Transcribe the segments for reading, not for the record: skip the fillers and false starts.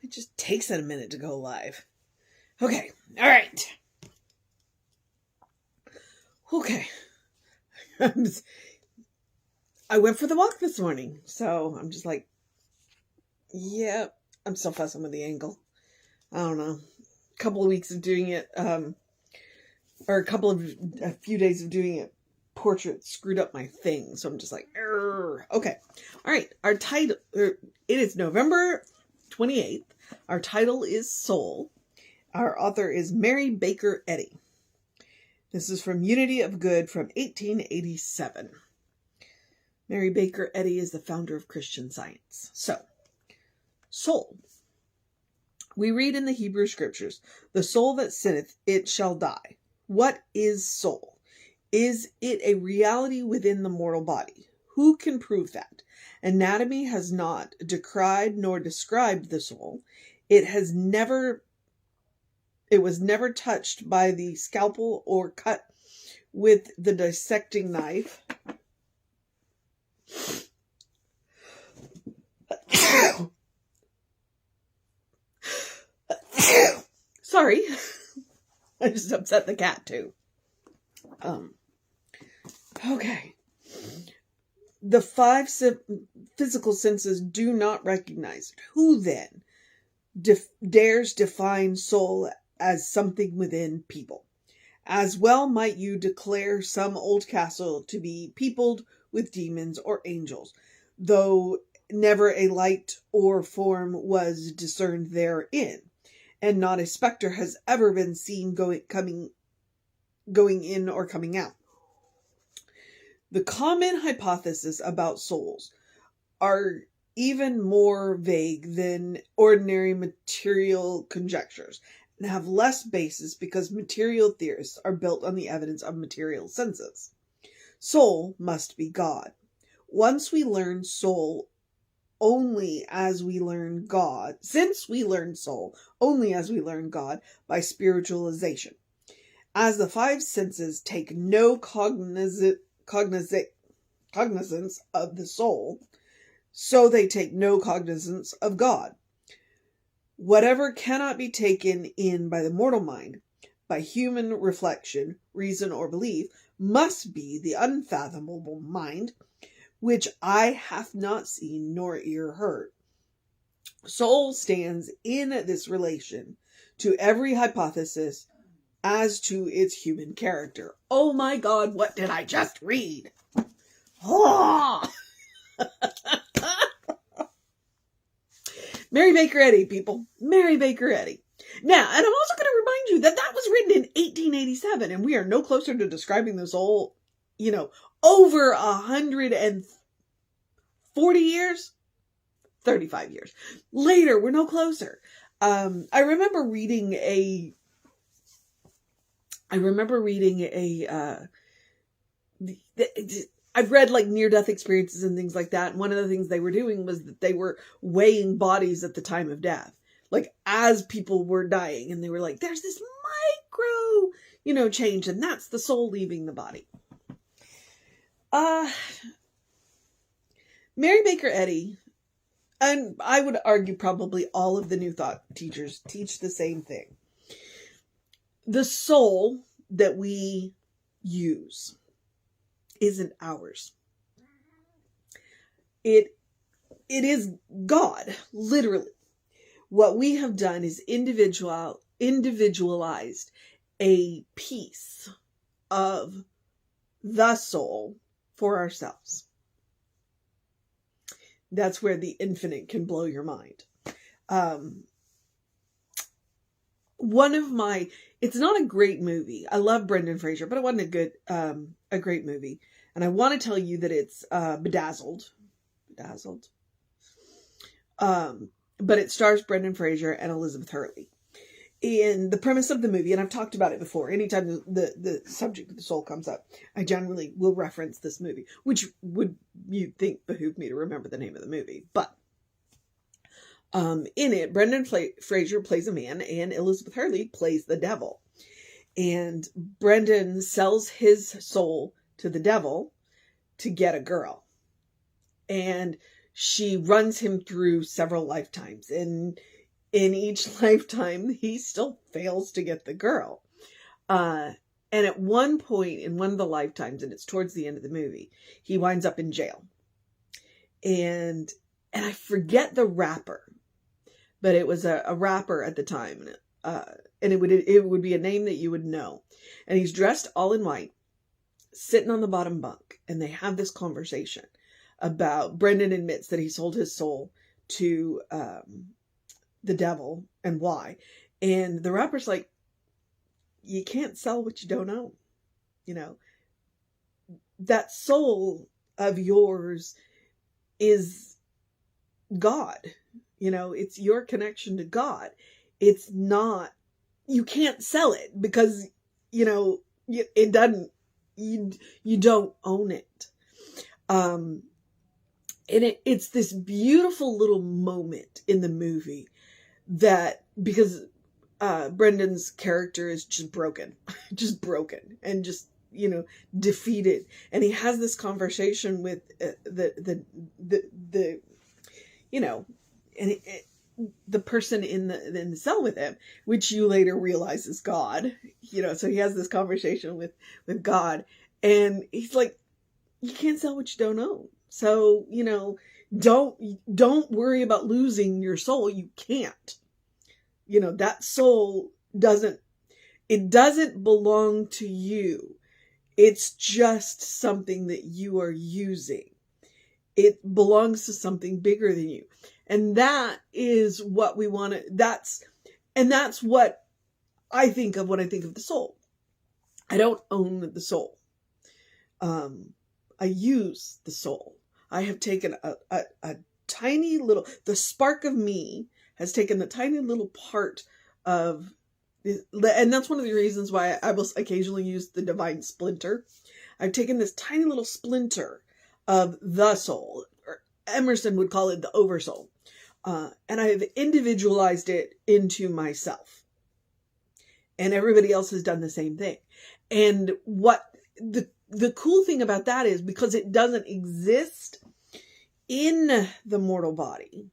It just takes it a minute to go live. Okay. All right. Okay. I went for the walk this morning, so I'm just like, yeah, I'm still fussing with the angle. I don't know. A couple of weeks of doing it, or a few days of doing it, portrait screwed up my thing, so I'm just like, Arr. Okay. All right. Our title, it is November 28th. Our title is Soul. Our author is Mary Baker Eddy. This is from Unity of Good from 1887. Mary Baker Eddy is the founder of Christian Science. So, soul. We read in the Hebrew scriptures, the soul that sinneth, it shall die. What is soul? Is it a reality within the mortal body? Who can prove that? Anatomy has not decried nor described the soul. It was never touched by the scalpel or cut with the dissecting knife. Sorry. I just upset the cat too. Okay. The five physical senses do not recognize it. Who then dares define soul as something within people? As well might you declare some old castle to be peopled with demons or angels, though never a light or form was discerned therein, and not a spectre has ever been seen going in or coming out. The common hypotheses about souls are even more vague than ordinary material conjectures, and have less basis because material theorists are built on the evidence of material senses. Soul must be God. Once we learn soul only as we learn God, since we learn soul only as we learn God by spiritualization. As the five senses take no cognizance of the soul, so they take no cognizance of God. Whatever cannot be taken in by the mortal mind, by human reflection, reason, or belief, must be the unfathomable mind, which eye hath not seen nor ear heard. Soul stands in this relation to every hypothesis as to its human character. Oh my God, what did I just read? Oh! Mary Baker Eddy, people. Mary Baker Eddy. Now, and I'm also going to remind you that was written in 1887, and we are no closer to describing the soul, over 140 years, 35 years later. We're no closer. I remember reading I've read like near-death experiences and things like that. And one of the things they were doing was that they were weighing bodies at the time of death. Like as people were dying. And they were like, there's this micro, change. And that's the soul leaving the body. Mary Baker Eddy, and I would argue probably all of the New Thought teachers teach the same thing. The soul that we use isn't ours. It is God, literally. What we have done is individualized a piece of the soul for ourselves. That's where the infinite can blow your mind. It's not a great movie. I love Brendan Fraser, but it wasn't a great movie. And I want to tell you that it's Bedazzled. But it stars Brendan Fraser and Elizabeth Hurley. And the premise of the movie, and I've talked about it before, anytime the subject of the soul comes up, I generally will reference this movie, which would you'd think behooved me to remember the name of the movie. But in it, Brendan Fraser plays a man and Elizabeth Hurley plays the devil. And Brendan sells his soul to the devil to get a girl. And she runs him through several lifetimes. And in each lifetime, he still fails to get the girl. And at one point in one of the lifetimes, and it's towards the end of the movie, he winds up in jail. And I forget the rapper, but it was a rapper at the time. And it would be a name that you would know. And he's dressed all in white, sitting on the bottom bunk. And they have this conversation about, Brendan admits that he sold his soul to the devil and why. And the rapper's like, you can't sell what you don't own. You know, that soul of yours is God. You know, it's your connection to God. It's not, you can't sell it because, you know, it doesn't, you don't own it. And it's this beautiful little moment in the movie that, because Brendan's character is just broken and just, you know, defeated. And he has this conversation with the you know, and the person in the cell with him, which you later realize is God, you know. So he has this conversation with God, and he's like, you can't sell what you don't own. So, you know, don't worry about losing your soul. You can't. You know, that soul doesn't belong to you. It's just something that you are using. It belongs to something bigger than you. And that is what we want to, that's what I think of when I think of the soul. I don't own the soul. I use the soul. I have taken a tiny little, the spark of me has taken the tiny little part of, and that's one of the reasons why I will occasionally use the divine splinter. I've taken this tiny little splinter of the soul, or Emerson would call it the oversoul, and I have individualized it into myself. And everybody else has done the same thing. And what the cool thing about that is, because it doesn't exist in the mortal body,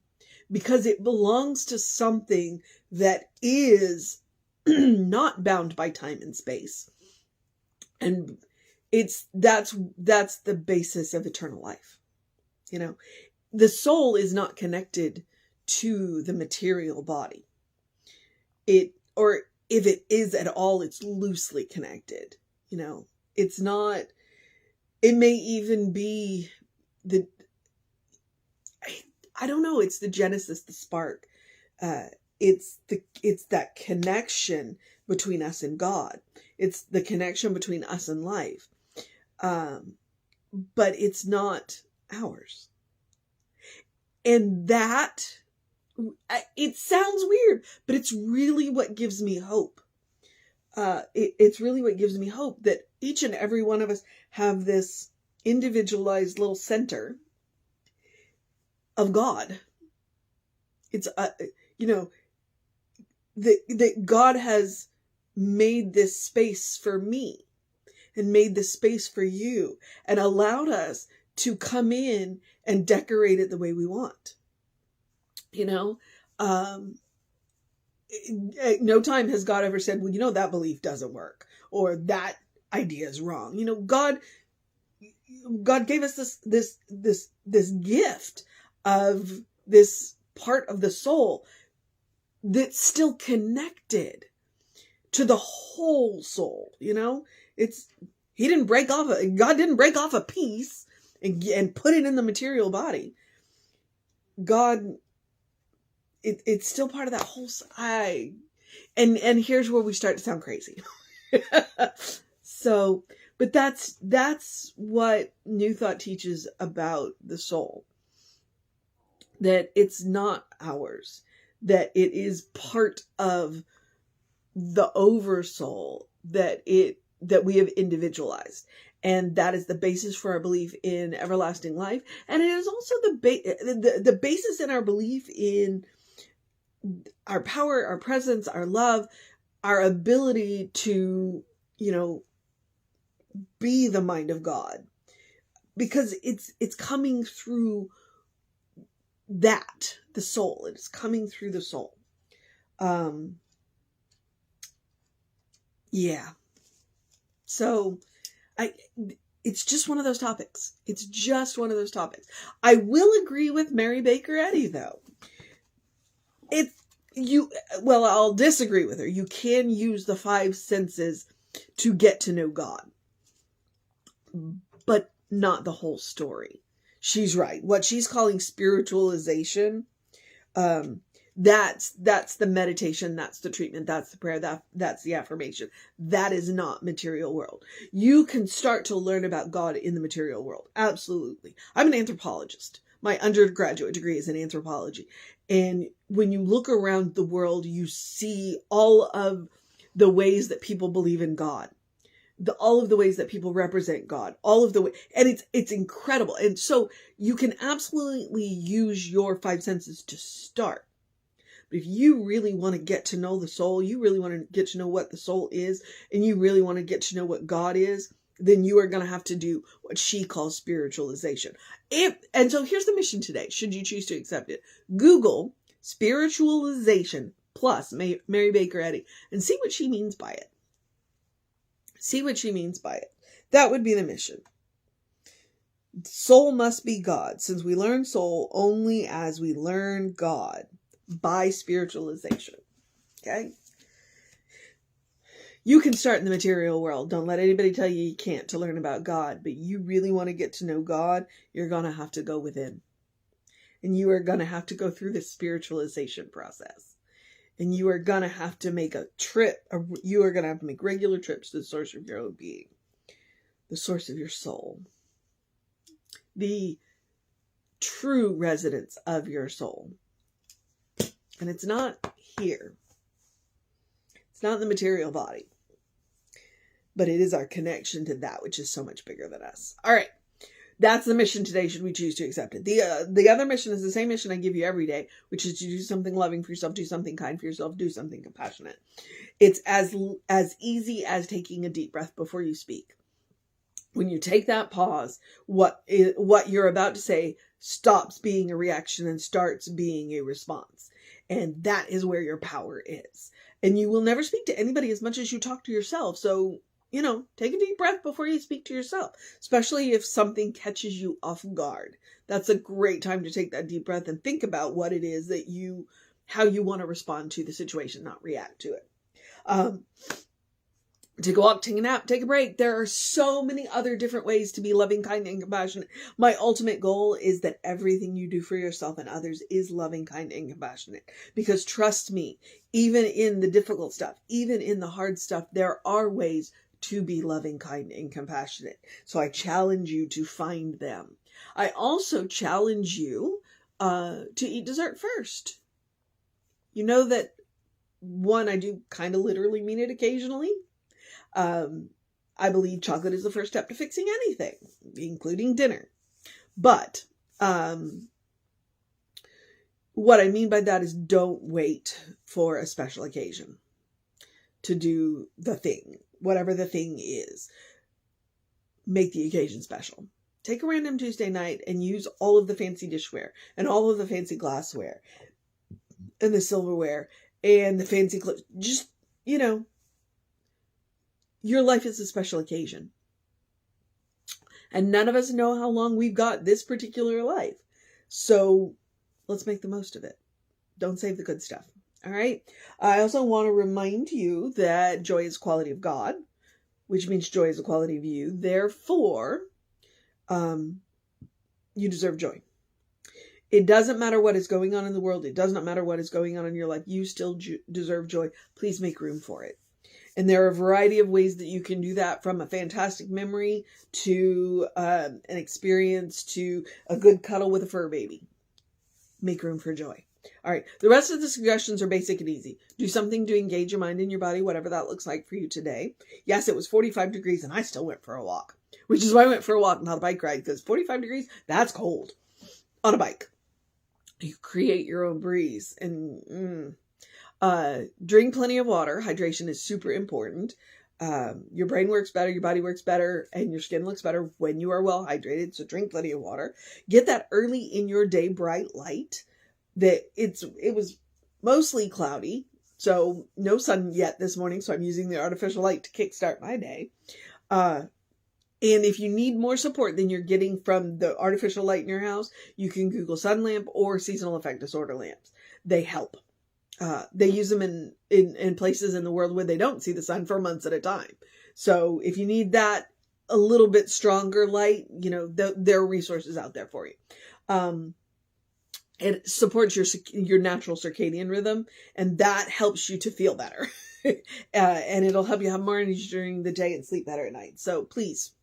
because it belongs to something that is not bound by time and space. And that's the basis of eternal life. You know, the soul is not connected to the material body. Or if it is at all, it's loosely connected. You know, it's not, it may even be I don't know, it's the genesis, the spark. It's that connection between us and God. It's the connection between us and life. But it's not ours. And that, it sounds weird, but it's really what gives me hope. It's really what gives me hope, that each and every one of us have this individualized little center of God. It's, you know, that God has made this space for me and made this space for you and allowed us to come in and decorate it the way we want. You know, at no time has God ever said, well, you know, that belief doesn't work, or that idea is wrong. You know, God gave us this gift of this part of the soul that's still connected to the whole soul. You know, God didn't break off a piece and put it in the material body. God, it's still part of that whole side. And here's where we start to sound crazy. So, but that's what New Thought teaches about the soul. That it's not ours. That it is part of the oversoul that we have individualized. And that is the basis for our belief in everlasting life. And it is also the basis in our belief in our power, our presence, our love, our ability to, you know, be the mind of God. Because it's coming through that, the soul. It's coming through the soul. Yeah. So it's just one of those topics. It's just one of those topics. I will agree with Mary Baker Eddy, though. I'll disagree with her. You can use the five senses to get to know God, but not the whole story. She's right. What she's calling spiritualization, that's the meditation, that's the treatment, that's the prayer, that's the affirmation. That is not material world. You can start to learn about God in the material world. Absolutely. I'm an anthropologist. My undergraduate degree is in anthropology. And when you look around the world, you see all of the ways that people believe in God. All of the ways that people represent God, all of the way, and it's incredible. And so you can absolutely use your five senses to start. But if you really want to get to know the soul, you really want to get to know what the soul is, and you really want to get to know what God is, then you are going to have to do what she calls spiritualization. And so here's the mission today, should you choose to accept it. Google spiritualization plus Mary Baker Eddy and see what she means by it. See what she means by it. That would be the mission. Soul must be God, since we learn soul only as we learn God by spiritualization. Okay? You can start in the material world. Don't let anybody tell you you can't to learn about God. But you really want to get to know God, you're going to have to go within. And you are going to have to go through this spiritualization process. And you are going to have to make a trip. You are going to have to make regular trips to the source of your own being. The source of your soul. The true residence of your soul. And it's not here. It's not in the material body. But it is our connection to that which is so much bigger than us. All right. That's the mission today, should we choose to accept it. The other mission is the same mission I give you every day, which is to do something loving for yourself, do something kind for yourself, do something compassionate. It's as easy as taking a deep breath before you speak. When you take that pause, what you're about to say stops being a reaction and starts being a response. And that is where your power is. And you will never speak to anybody as much as you talk to yourself. So, take a deep breath before you speak to yourself, especially if something catches you off guard. That's a great time to take that deep breath and think about what it is how you want to respond to the situation, not react to it. Take a walk, take a nap, take a break. There are so many other different ways to be loving, kind, and compassionate. My ultimate goal is that everything you do for yourself and others is loving, kind, and compassionate. Because trust me, even in the difficult stuff, even in the hard stuff, there are ways to be loving, kind, and compassionate. So I challenge you to find them. I also challenge you to eat dessert first. You know that, one, I do kind of literally mean it occasionally. I believe chocolate is the first step to fixing anything, including dinner. But what I mean by that is don't wait for a special occasion to do the thing. Whatever the thing is, make the occasion special. Take a random Tuesday night and use all of the fancy dishware and all of the fancy glassware and the silverware and the fancy clothes. Just, your life is a special occasion. And none of us know how long we've got this particular life. So let's make the most of it. Don't save the good stuff. All right. I also want to remind you that joy is quality of God, which means joy is a quality of you. Therefore, you deserve joy. It doesn't matter what is going on in the world. It does not matter what is going on in your life. You still deserve joy. Please make room for it. And there are a variety of ways that you can do that, from a fantastic memory to an experience to a good cuddle with a fur baby. Make room for joy. All right. The rest of the suggestions are basic and easy. Do something to engage your mind and your body, whatever that looks like for you today. Yes, it was 45 degrees and I still went for a walk, which is why I went for a walk, not a bike ride, because 45 degrees, that's cold on a bike. You create your own breeze and drink plenty of water. Hydration is super important. Your brain works better, your body works better, and your skin looks better when you are well hydrated. So drink plenty of water. Get that early in your day bright light. It was mostly cloudy, So no sun yet this morning, so I'm using the artificial light to kickstart my day. And if you need more support than you're getting from the artificial light in your house, you can Google sun lamp or seasonal effect disorder lamps. They help. They use them in places in the world where they don't see the sun for months at a time. So if you need that a little bit stronger light, there are resources out there for you. It supports your natural circadian rhythm, and that helps you to feel better. And it'll help you have more energy during the day and sleep better at night. So please,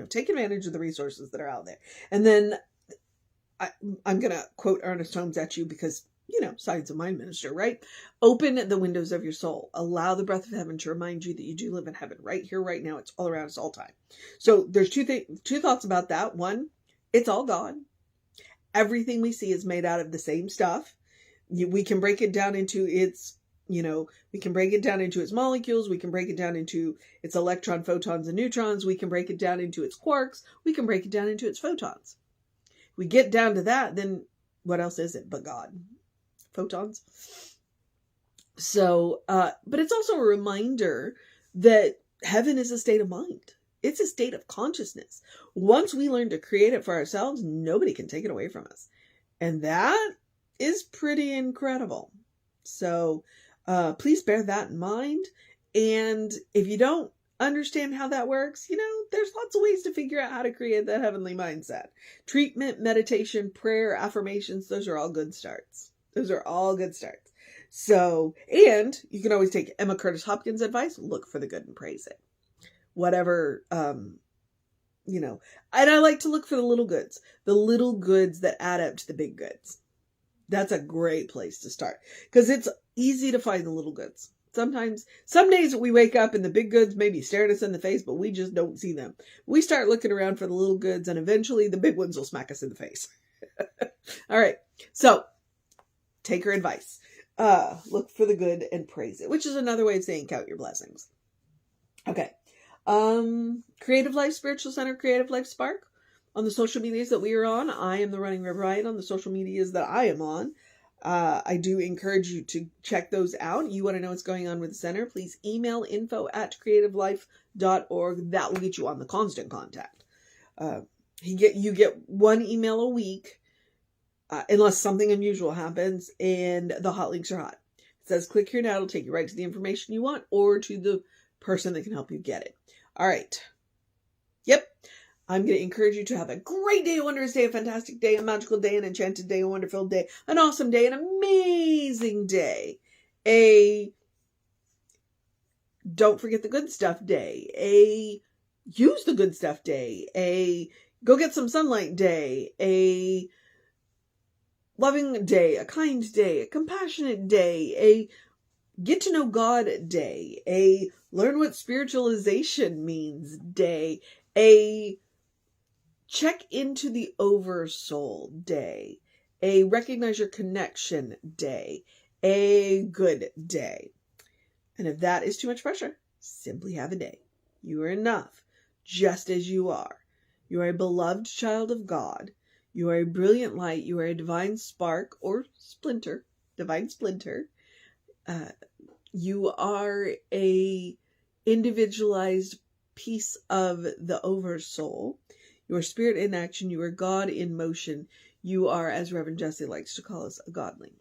take advantage of the resources that are out there. And then I'm going to quote Ernest Holmes at you because, Science of Mind Minister, right? Open the windows of your soul. Allow the breath of heaven to remind you that you do live in heaven right here, right now. It's all around us all the time. So there's two thoughts about that. One, it's all God. Everything we see is made out of the same stuff. We can break it down into its, we can break it down into its molecules. We can break it down into its electron, photons, and neutrons. We can break it down into its quarks. We can break it down into its photons. If we get down to that, then what else is it but God? Photons. So, but it's also a reminder that heaven is a state of mind. It's a state of consciousness. Once we learn to create it for ourselves, nobody can take it away from us. And that is pretty incredible. So please bear that in mind. And if you don't understand how that works, there's lots of ways to figure out how to create that heavenly mindset. Treatment, meditation, prayer, affirmations, those are all good starts. So, and you can always take Emma Curtis Hopkins' advice, look for the good and praise it. Whatever, and I like to look for the little goods that add up to the big goods. That's a great place to start because it's easy to find the little goods. Some days we wake up and the big goods maybe staring us in the face, but we just don't see them. We start looking around for the little goods and eventually the big ones will smack us in the face. All right. So take her advice. Look for the good and praise it, which is another way of saying count your blessings. Okay. Creative Life Spiritual Center, Creative Life Spark on the social medias that we are on. I am the Running Red Riot on the social medias that I am on. I do encourage you to check those out. You want to know what's going on with the center, please email info@creativelife.org. That will get you on the constant contact. You get one email a week, unless something unusual happens, and the hot links are hot. It says click here now. It'll take you right to the information you want or to the person that can help you get it. All right. Yep. I'm going to encourage you to have a great day, a wondrous day, a fantastic day, a magical day, an enchanted day, a wonderful day, an awesome day, an amazing day, a don't forget the good stuff day, a use the good stuff day, a go get some sunlight day, a loving day, a kind day, a compassionate day, a get to know God day, a learn what spiritualization means day, a check into the oversoul day, a recognize your connection day, a good day. And if that is too much pressure, simply have a day. You are enough, just as you are. You are a beloved child of God. You are a brilliant light. You are a divine spark or splinter, divine splinter. You are a individualized piece of the oversoul. You are spirit in action. You are God in motion. You are, as Reverend Jesse likes to call us, a godling.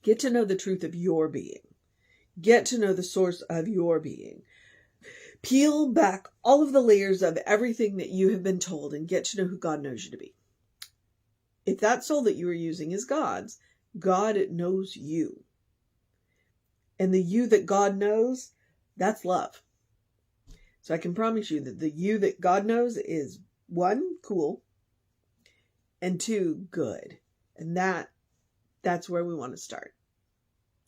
Get to know the truth of your being. Get to know the source of your being. Peel back all of the layers of everything that you have been told and get to know who God knows you to be. If that soul that you are using is God's, God knows you. And the you that God knows, that's love. So I can promise you that the you that God knows is 1, cool, and 2, good. And that's where we want to start.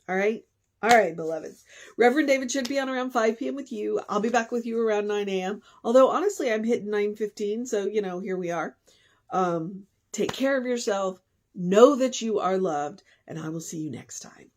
All right? All right, beloveds. Reverend David should be on around 5 p.m. with you. I'll be back with you around 9 a.m. Although, honestly, I'm hitting 9:15, so, here we are. Take care of yourself. Know that you are loved, and I will see you next time.